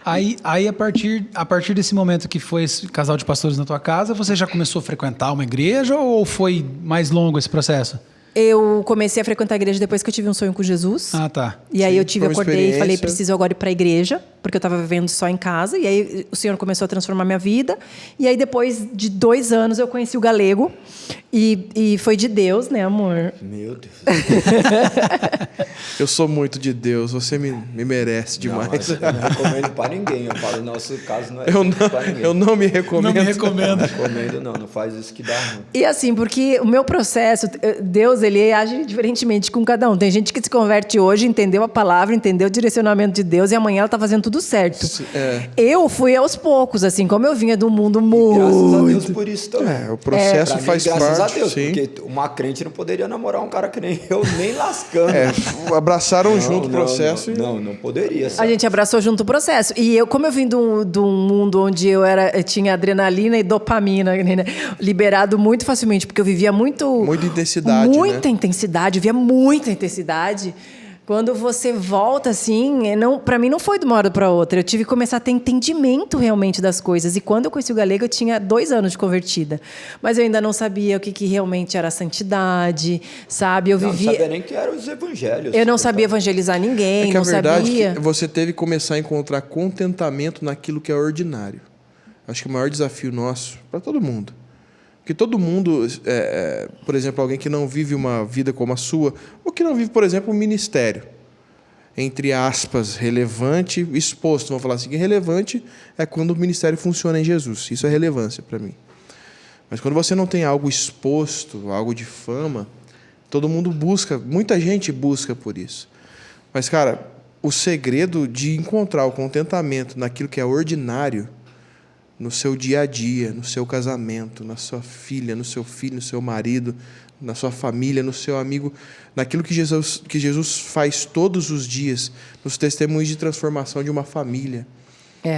Aí a partir desse momento que foi esse casal de pastores na tua casa, você já começou a frequentar uma igreja ou foi mais longo esse processo? Eu comecei a frequentar a igreja depois que eu tive um sonho com Jesus. Ah, tá. E aí Sim, acordei e falei, preciso agora ir para a igreja, porque eu estava vivendo só em casa. E aí o Senhor começou a transformar minha vida. E aí depois de 2 anos eu conheci o Galego. E foi de Deus, né, amor? Meu Deus. Eu sou muito de Deus, você me merece demais. Não, eu não recomendo para ninguém. Eu falo, nosso caso não é para ninguém. Eu não me recomendo. Não me recomendo. Não recomendo, não faz isso que dá ruim. E assim, porque o meu processo, Deus, ele age diferentemente com cada um. Tem gente que se converte hoje, entendeu a palavra, entendeu o direcionamento de Deus e amanhã ela está fazendo tudo certo. Eu fui aos poucos, assim, como eu vinha do mundo muito... Graças a Deus por isso também. O processo faz parte. Graças a Deus, sim. porque uma crente não poderia namorar um cara que nem eu, nem lascando. Abraçaram junto o processo. Não poderia. A gente abraçou junto o processo. E eu, como eu vim de um mundo onde eu tinha adrenalina e dopamina, né, liberado muito facilmente, porque eu vivia muita intensidade, muita intensidade, eu via muita intensidade. Quando você volta, assim, para mim não foi de uma hora para outra. Eu tive que começar a ter entendimento realmente das coisas. E quando eu conheci o Galego, eu tinha 2 anos de convertida. Mas eu ainda não sabia o que realmente era santidade, sabe? Não sabia nem que eram os evangelhos. Eu não sabia evangelizar ninguém, É que a verdade sabia. é que você teve que começar a encontrar contentamento naquilo que é ordinário. Acho que o maior desafio nosso, para todo mundo, porque todo mundo, por exemplo, alguém que não vive uma vida como a sua, ou que não vive, por exemplo, um ministério, entre aspas, relevante, exposto, vamos falar assim, que relevante é quando o ministério funciona em Jesus. Isso é relevância para mim. Mas quando você não tem algo exposto, algo de fama, todo mundo busca, muita gente busca por isso. Mas, cara, o segredo de encontrar o contentamento naquilo que é ordinário, no seu dia a dia, no seu casamento, na sua filha, no seu filho, no seu marido, na sua família, no seu amigo, naquilo que Jesus faz todos os dias, nos testemunhos de transformação de uma família,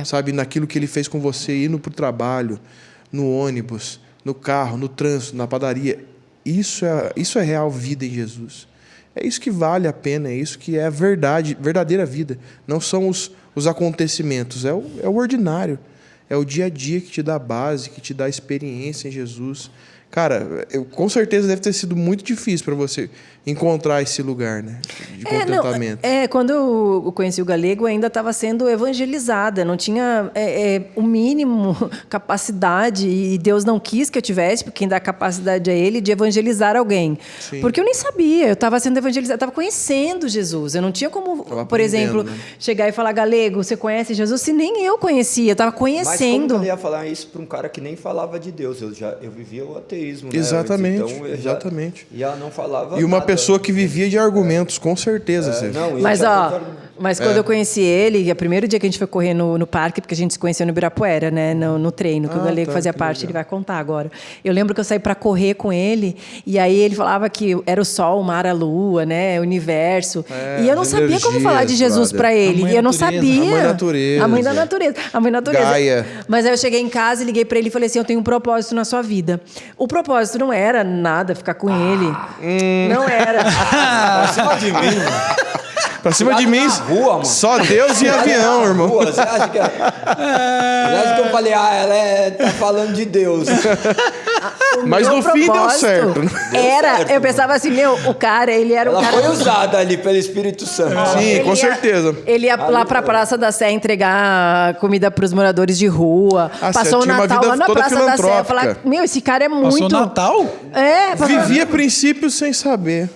sabe? Naquilo que Ele fez com você, indo para o trabalho, no ônibus, no carro, no trânsito, na padaria. Isso é real vida em Jesus. É isso que vale a pena, é isso que é a verdadeira vida. Não são os acontecimentos, é o ordinário. É o dia a dia que te dá base, que te dá experiência em Jesus. Cara, com certeza deve ter sido muito difícil para você encontrar esse lugar, né, de contentamento. Quando eu conheci o Galego, eu ainda estava sendo evangelizada, não tinha o mínimo capacidade, e Deus não quis que eu tivesse, porque quem dá capacidade a Ele, de evangelizar alguém. Sim. Porque eu nem sabia, eu estava sendo evangelizada, estava conhecendo Jesus. Eu não tinha como, por exemplo, chegar e falar, Galego, você conhece Jesus? Se nem eu conhecia, eu estava conhecendo. Mas como eu ia falar isso para um cara que nem falava de Deus? Eu vivia o ateísmo, né? Exatamente, então, exatamente. Já não falava e uma nada. Pessoa que vivia de argumentos, com certeza. Mas quando eu conheci ele, o primeiro dia que a gente foi correr no parque, porque a gente se conheceu no Ibirapuera, né, no treino, que o Galego fazia parte, legal. Ele vai contar agora. Eu lembro que eu saí para correr com ele, e aí ele falava que era o sol, o mar, a lua, né, o universo. E eu não sabia como falar de Jesus para ele. E eu não sabia. A mãe natureza. A mãe da natureza. A mãe natureza. Gaia. Mas aí eu cheguei em casa e liguei para ele e falei assim, eu tenho um propósito na sua vida. O propósito não era nada, ficar com ele. Não era. Pra cima de mim, mano. Pra cima de mim, rua, mano. Só Deus e avião, irmão. Você acha que eu falei, ela tá falando de Deus. Mas no fim deu certo. Eu pensava assim, o cara, ele era ela um cara... Ela foi usada ali pelo Espírito Santo. Sim, com certeza. Ele ia lá pra Praça da Sé entregar comida pros moradores de rua. Passou o Natal lá na Praça da Sé. Eu falava, esse cara é muito... Passou o Natal? Vivia princípios sem saber.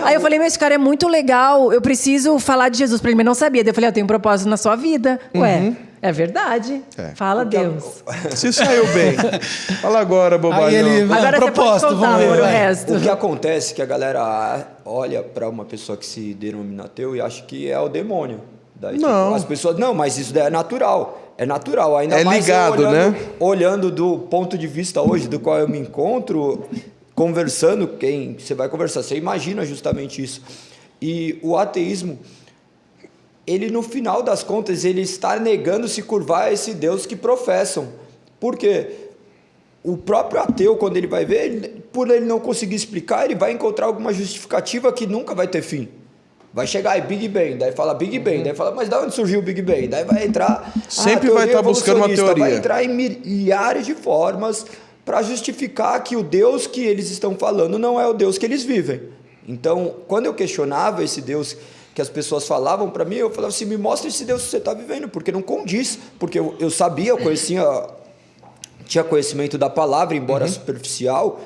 Aí eu falei, esse cara é muito legal, eu preciso falar de Jesus pra ele, mas não sabia. Daí eu falei, eu tenho um propósito na sua vida. Ué, é verdade. Fala, Deus. Se saiu bem. Fala agora, bobalhão. Aí ele, agora propósito, vamos ver o resto. O que acontece é que a galera olha pra uma pessoa que se denomina ateu e acha que é o demônio. Daí, não. As pessoas, não, mas isso daí é natural. É natural, ainda mais ligado, olhando do ponto de vista hoje do qual eu me encontro... Conversando, quem você vai conversar, você imagina justamente isso. E o ateísmo, ele no final das contas, ele está negando se curvar a esse Deus que professam. Por quê? O próprio ateu, quando ele vai ver, por ele não conseguir explicar, ele vai encontrar alguma justificativa que nunca vai ter fim. Vai chegar aí Big Bang, daí fala Big Bang, daí fala, mas da onde surgiu o Big Bang? Daí vai entrar... Sempre vai estar buscando uma teoria. Vai entrar em milhares de formas para justificar que o Deus que eles estão falando não é o Deus que eles vivem. Então, quando eu questionava esse Deus que as pessoas falavam para mim, eu falava assim, me mostra esse Deus que você está vivendo, porque não condiz, porque eu sabia, eu conhecia, tinha conhecimento da palavra, embora superficial,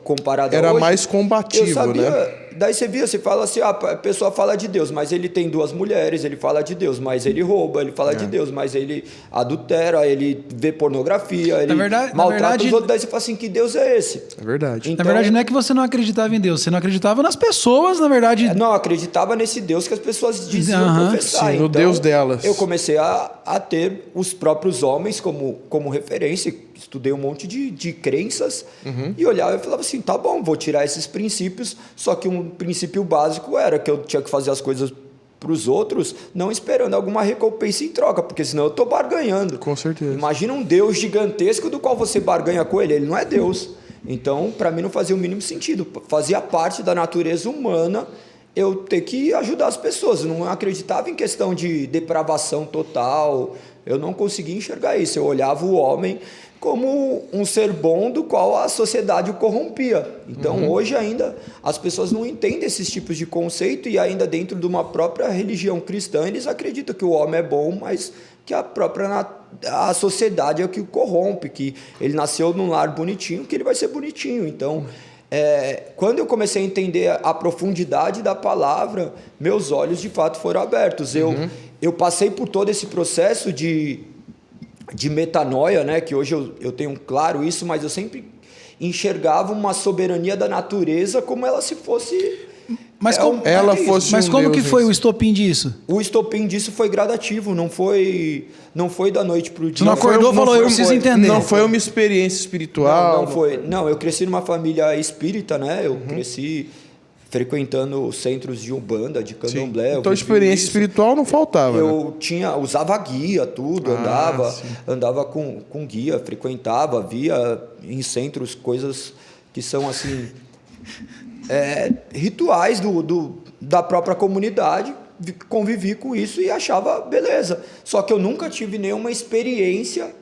comparado Era a hoje, mais combativo, eu sabia, né? Daí você fala assim, a pessoa fala de Deus, mas ele tem 2 mulheres, ele fala de Deus, mas ele rouba, ele fala de Deus, mas ele adultera, ele vê pornografia, ele maltrata os outros, daí você fala assim, que Deus é esse? É verdade. Na verdade, não é que você não acreditava em Deus, você não acreditava nas pessoas, na verdade. Não, acreditava nesse Deus que as pessoas diziam professar. Sim, no Deus delas. Eu comecei a ter os próprios homens como referência, estudei um monte de crenças e olhava e falava assim, tá bom, vou tirar esses princípios, só que um princípio básico era que eu tinha que fazer as coisas para os outros, não esperando alguma recompensa em troca, porque senão eu estou barganhando. Com certeza. Imagina um Deus gigantesco do qual você barganha com ele não é Deus. Então, para mim não fazia o mínimo sentido, fazia parte da natureza humana eu ter que ajudar as pessoas, eu não acreditava em questão de depravação total, eu não conseguia enxergar isso, eu olhava o homem como um ser bom do qual a sociedade o corrompia. Então, hoje ainda, as pessoas não entendem esses tipos de conceito e ainda dentro de uma própria religião cristã, eles acreditam que o homem é bom, mas que a sociedade é o que o corrompe, que ele nasceu num lar bonitinho, que ele vai ser bonitinho. Então, quando eu comecei a entender a profundidade da palavra, meus olhos de fato foram abertos. Eu passei por todo esse processo de metanoia, né? Que hoje eu tenho claro isso, mas eu sempre enxergava uma soberania da natureza como ela se fosse... Mas como que foi o estopim disso? O estopim disso foi gradativo, não foi da noite para o dia. Você não acordou e falou, eu preciso entender. Não foi uma experiência espiritual? Não foi. Não, eu cresci numa família espírita, né? Eu cresci frequentando centros de umbanda, de candomblé. Então, experiência espiritual não faltava, eu usava guia, tudo, andava com guia, frequentava, via em centros coisas que são assim rituais da própria comunidade, convivi com isso e achava beleza. Só que eu nunca tive nenhuma experiência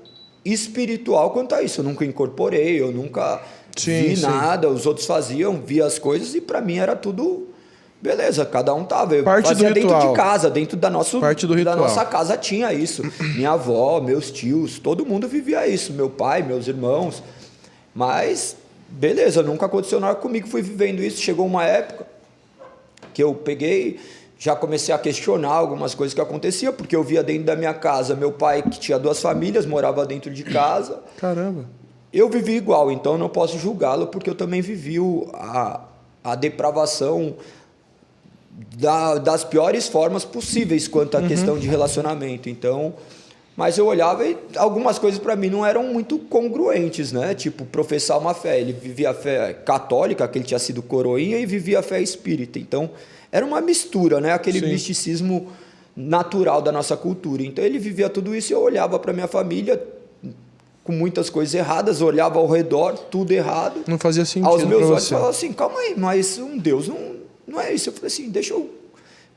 espiritual quanto a isso, eu nunca incorporei, eu nunca... vi nada, os outros faziam, via as coisas e para mim era tudo beleza, cada um tava. Eu fazia dentro de casa, dentro da nossa casa tinha isso. Minha avó, meus tios, todo mundo vivia isso, meu pai, meus irmãos. Mas beleza, nunca aconteceu nada comigo, fui vivendo isso. Chegou uma época que eu peguei, já comecei a questionar algumas coisas que aconteciam, porque eu via dentro da minha casa meu pai, que tinha 2 famílias, morava dentro de casa. Caramba. Eu vivi igual, então não posso julgá-lo, porque eu também vivi a depravação das piores formas possíveis quanto à questão de relacionamento. Então, mas eu olhava e algumas coisas para mim não eram muito congruentes, né? Tipo, professar uma fé. Ele vivia a fé católica, que ele tinha sido coroinha, e vivia a fé espírita. Então, era uma mistura, né? Aquele misticismo natural da nossa cultura. Então, ele vivia tudo isso e eu olhava para minha família com muitas coisas erradas, olhava ao redor, tudo errado. Não fazia sentido. Aos meus olhos, falava assim, calma aí, mas um Deus não é isso. Eu falei assim, deixa eu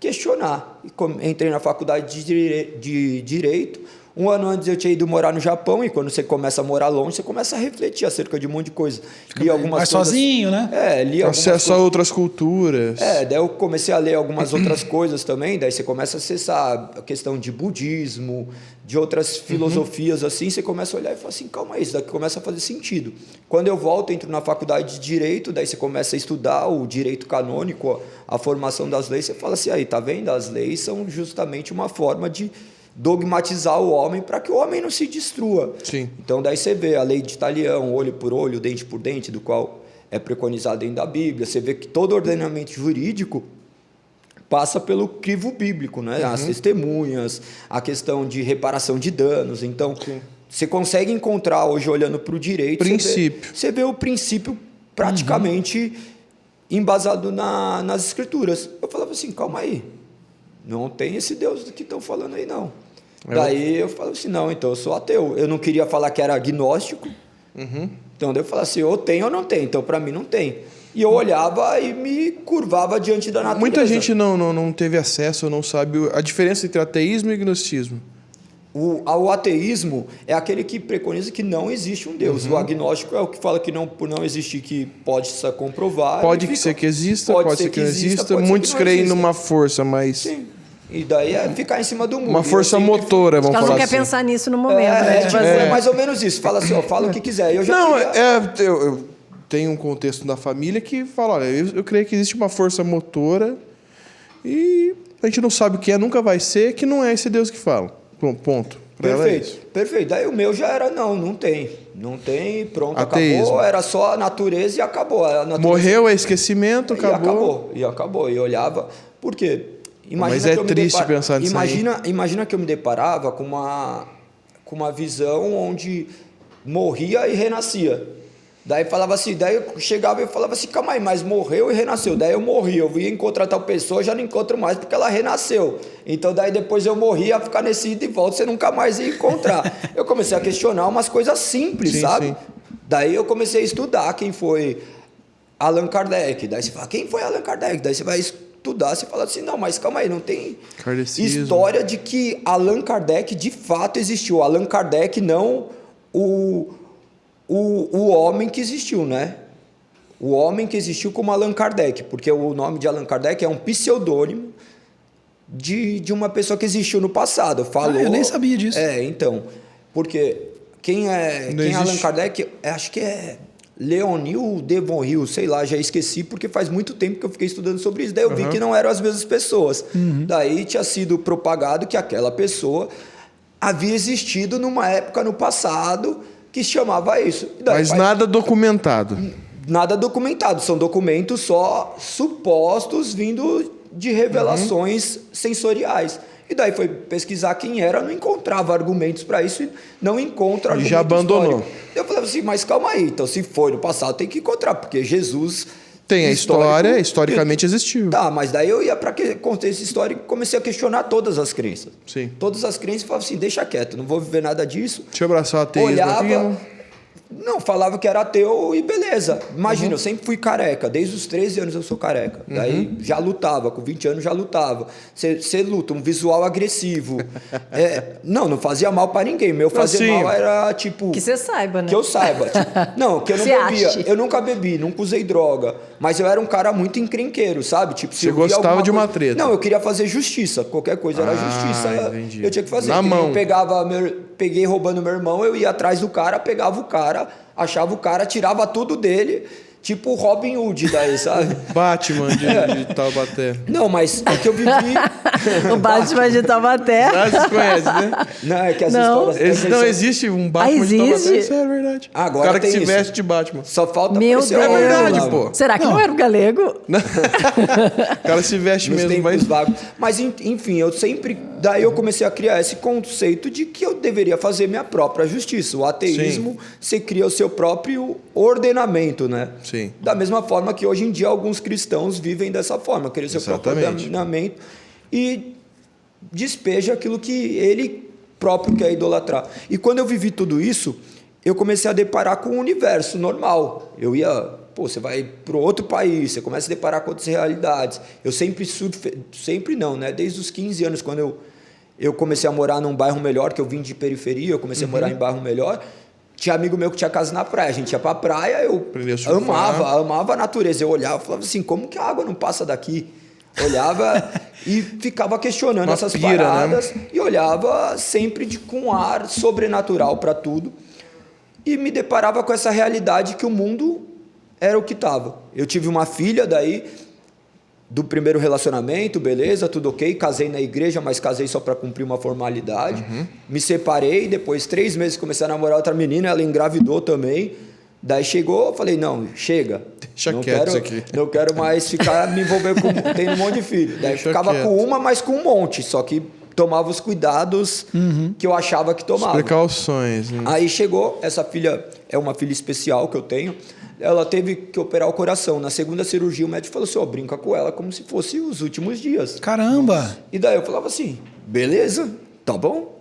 questionar. E entrei na faculdade de Direito. Um ano antes eu tinha ido morar no Japão, e quando você começa a morar longe, você começa a refletir acerca de um monte de coisa. Li algumas mais coisas, sozinho, né? Li algumas acesso a outras culturas. Daí eu comecei a ler algumas outras coisas também, daí você começa a acessar a questão de budismo, de outras filosofias assim, você começa a olhar e fala assim, calma aí, isso daqui começa a fazer sentido. Quando eu volto, entro na faculdade de Direito, daí você começa a estudar o direito canônico, a formação das leis, você fala assim, aí, tá vendo? As leis são justamente uma forma de dogmatizar o homem para que o homem não se destrua. Sim. Então daí você vê a lei de Talião, olho por olho, dente por dente, do qual é preconizado dentro da Bíblia. Você vê que todo ordenamento jurídico passa pelo crivo bíblico, né? As testemunhas, a questão de reparação de danos. Então, você consegue encontrar hoje, olhando para o direito, princípio. Você vê o princípio praticamente embasado nas escrituras. Eu falava assim, calma aí, não tem esse Deus que estão falando aí, não. Daí eu falava assim, não, então eu sou ateu. Eu não queria falar que era agnóstico. Então daí eu falava assim, ou tem ou não tem. Então para mim não tem. E eu olhava e me curvava diante da natureza. Muita gente não teve acesso, não sabe a diferença entre ateísmo e gnosticismo. O ateísmo é aquele que preconiza que não existe um Deus. O agnóstico é o que fala que não, por não existir, que pode se comprovar. Pode ser que exista, pode ser que não exista. Muitos creem numa força, mas... Sim. E daí é ficar em cima do muro. Uma força motora, vamos Ela falar não quer assim. pensar nisso no momento, né? Tipo assim, É mais ou menos isso. Fala assim, ó, fala o que quiser. Eu já Não, queria... eu tenho um contexto da família que fala, olha, eu creio que existe uma força motora e a gente não sabe o que é, nunca vai ser, que não é esse Deus que fala. Ponto. Pra ela é isso. Perfeito. Daí o meu já era, não tem. Não tem, pronto, Ateísmo. acabou. Era só a natureza e acabou. A natureza... Morreu, é esquecimento, acabou. E acabou. E olhava... Por quê? Mas é triste pensar nisso aí. Imagina que eu me deparava com uma visão onde morria e renascia. Daí falava assim, daí eu chegava e falava assim, calma aí, mas morreu e renasceu. Daí eu morri, eu ia encontrar tal pessoa, já não encontro mais porque ela renasceu. Então daí depois eu morri, ia ficar nesse ida e volta, você nunca mais ia encontrar. Eu comecei a questionar umas coisas simples, sabe? Sim. Daí eu comecei a estudar quem foi Allan Kardec. Daí você fala, quem foi Allan Kardec? Daí você vai estudar, você fala assim, não, mas calma aí, não tem Kardecismo. História de que Allan Kardec de fato existiu. Allan Kardec não o homem que existiu, né? O homem que existiu como Allan Kardec, porque o nome de Allan Kardec é um pseudônimo de uma pessoa que existiu no passado. Falou, eu nem sabia disso. Então, porque quem é Allan Kardec, acho que é Leonil Devonhill, sei lá, já esqueci, porque faz muito tempo que eu fiquei estudando sobre isso, daí eu vi que não eram as mesmas pessoas. Daí tinha sido propagado que aquela pessoa havia existido numa época no passado que se chamava isso. Mas nada documentado. Nada documentado, são documentos só supostos vindo de revelações sensoriais. E daí foi pesquisar quem era, não encontrava argumentos para isso e não encontra argumento já abandonou. histórico. Eu falava assim, mas calma aí, então se foi no passado tem que encontrar, porque Jesus... Tem a história, historicamente existiu. Tá, mas daí eu ia para contexto histórico e comecei a questionar todas as crenças. Sim. Todas as crenças e falava assim, deixa quieto, não vou viver nada disso. Deixa eu abraçar o ateísmo aqui. Olhava... Não, falava que era ateu e beleza. Imagina, eu sempre fui careca. Desde os 13 anos eu sou careca. Daí já lutava, com 20 anos já lutava. Você luta, um visual agressivo. Não fazia mal pra ninguém. Meu fazer mal era tipo... Que você saiba, né? Que eu saiba. Não, que eu não Você bebia. ache. Eu nunca bebi, nunca usei droga. Mas eu era um cara muito encrenqueiro, sabe? Tipo, se Você eu via gostava alguma de uma coisa... treta. Não, eu queria fazer justiça. Qualquer coisa era justiça. Entendi. Eu tinha que fazer. Na mão. Eu peguei roubando meu irmão, eu ia atrás do cara, pegava o cara, achava o cara, tirava tudo dele, tipo o Robin Hood daí, sabe? Batman de Taubaté. Não, mas é que eu vivi... O Batman de Taubaté. Vocês conhecem, né? Não, é que as Não. histórias... Não existe um Batman de Taubaté, existe? isso é verdade. Agora o cara que tem se isso. veste de Batman. Só falta Meu aparecer Deus. algum É verdade, lá, pô. Será que não era o galego? O cara se veste Nos mesmo, tempos mas... vagos. Mas, enfim, eu sempre... Daí eu comecei a criar esse conceito de que eu deveria fazer minha própria justiça. O ateísmo, você cria o seu próprio ordenamento, né? Sim. Da mesma forma que hoje em dia alguns cristãos vivem dessa forma. Cria o seu próprio Exatamente. ordenamento e despeja aquilo que ele próprio quer idolatrar. E quando eu vivi tudo isso, eu comecei a deparar com o universo normal. Eu ia... você vai para outro país, você começa a deparar com outras realidades. Eu sempre sempre não, né? Desde os 15 anos, quando eu comecei a morar num bairro melhor, que eu vim de periferia, eu comecei a morar em bairro melhor. Tinha amigo meu que tinha casa na praia, a gente ia pra praia, eu Aprendeu a surfar. amava a natureza. Eu olhava e falava assim, como que a água não passa daqui? Olhava e ficava questionando Uma essas pira, paradas, né? e olhava sempre com um ar sobrenatural para tudo. E me deparava com essa realidade que o mundo era o que estava. Eu tive uma filha daí, do primeiro relacionamento, beleza, tudo ok. Casei na igreja, mas casei só para cumprir uma formalidade. Me separei, depois 3 meses comecei a namorar outra menina, ela engravidou também. Daí chegou, eu falei, não, chega. Deixa não quieto quero, isso aqui. Não quero mais ficar me envolver com... Tem um monte de filho. Daí Deixa ficava quieto. com uma, mas com um monte. Só que tomava os cuidados que eu achava que tomava. Precauções. Né? Aí chegou, essa filha é uma filha especial que eu tenho, ela teve que operar o coração. Na segunda cirurgia, o médico falou assim, ó, brinca com ela como se fosse os últimos dias. Caramba! E daí eu falava assim, beleza, tá bom?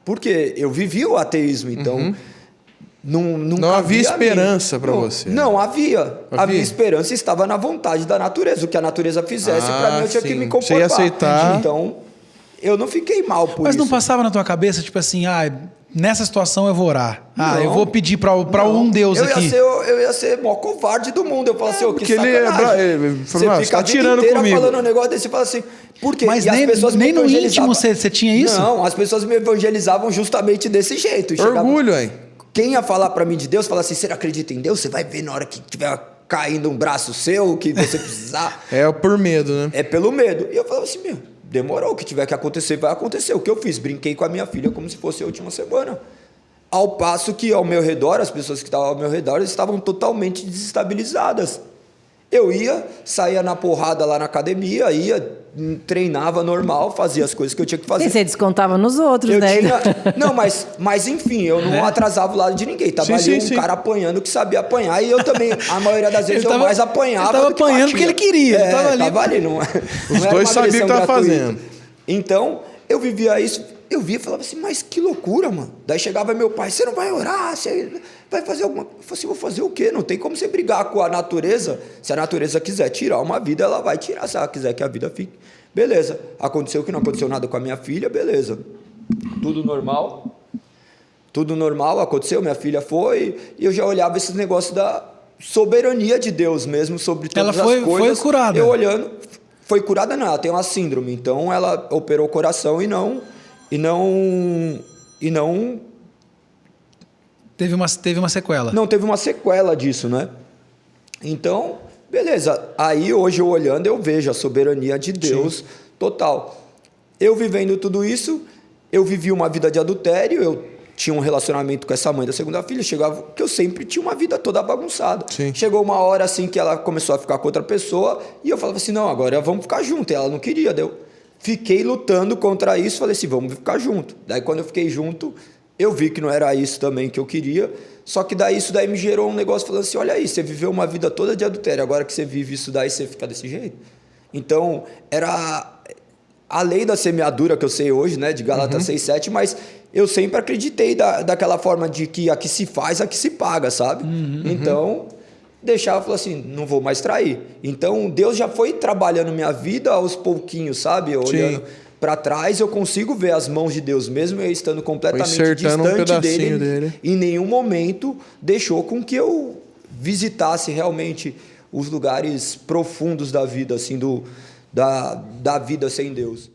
Porque eu vivi o ateísmo, então Não havia esperança para você. Não havia. A minha esperança estava na vontade da natureza. O que a natureza fizesse, para mim, eu tinha que me conformar. Você ia aceitar. Então, eu não fiquei mal por Mas isso. não passava na tua cabeça, tipo assim, nessa situação eu vou orar. Não. Eu vou pedir pra um Deus aqui. Eu ia ser o maior covarde do mundo. Eu falo assim, que porque ele você falou, fica tá tirando inteira comigo. falando um negócio desse e fala assim, por quê? Mas E as pessoas nem me no evangelizavam. íntimo você tinha isso? Não, as pessoas me evangelizavam justamente desse jeito. Orgulho, hein? Quem ia falar pra mim de Deus, fala assim, você não acredita em Deus? Você vai ver na hora que tiver caindo um braço seu, que você precisar. É por medo, né? É pelo medo. E eu falava assim, demorou, o que tiver que acontecer, vai acontecer. O que eu fiz? Brinquei com a minha filha como se fosse a última semana. Ao passo que ao meu redor, as pessoas que estavam ao meu redor, estavam totalmente desestabilizadas. Eu saía na porrada lá na academia, treinava normal, fazia as coisas que eu tinha que fazer. E você descontava nos outros, né? Não, mas enfim, eu não atrasava o lado de ninguém. Tava ali um cara apanhando que sabia apanhar e eu também, a maioria das vezes, eu mais apanhava. Ele tava do que apanhando batia. porque ele queria. Ele tava ali. Não Os era dois uma sabiam o que agressão tava gratuita. fazendo. Então, eu vivia isso. Eu via e falava assim, mas que loucura, mano. Daí chegava meu pai, você não vai orar, você vai fazer alguma coisa. Eu falei assim, vou fazer o quê? Não tem como você brigar com a natureza. Se a natureza quiser tirar uma vida, ela vai tirar. Se ela quiser que a vida fique, beleza. Aconteceu que não aconteceu nada com a minha filha, beleza. Tudo normal. Tudo normal, aconteceu, minha filha foi. E eu já olhava esse negócio da soberania de Deus mesmo sobre todas as coisas. Ela foi curada. Eu olhando, foi curada não, ela tem uma síndrome. Então ela operou o coração e não Teve uma sequela. não teve uma sequela disso, né? Então, beleza. Aí hoje eu olhando, eu vejo a soberania de Deus total. Eu vivendo tudo isso, eu vivi uma vida de adultério, eu tinha um relacionamento com essa mãe da segunda filha, chegava que eu sempre tinha uma vida toda bagunçada. Sim. Chegou uma hora assim que ela começou a ficar com outra pessoa e eu falava assim, não, agora vamos ficar junto. E ela não queria, fiquei lutando contra isso, falei assim, vamos ficar junto. Daí quando eu fiquei junto, eu vi que não era isso também que eu queria, só que isso daí me gerou um negócio falando assim, olha aí, você viveu uma vida toda de adultério, agora que você vive isso daí, você fica desse jeito. Então, era a lei da semeadura que eu sei hoje, né, de Gálatas 6:7, mas eu sempre acreditei daquela forma de que a que se faz, a que se paga, sabe? Então, deixava e falava assim, não vou mais trair. Então, Deus já foi trabalhando minha vida aos pouquinhos, sabe? Olhando para trás, eu consigo ver as mãos de Deus, mesmo eu estando completamente distante dele. Em nenhum momento deixou com que eu visitasse realmente os lugares profundos da vida, assim, da vida sem Deus.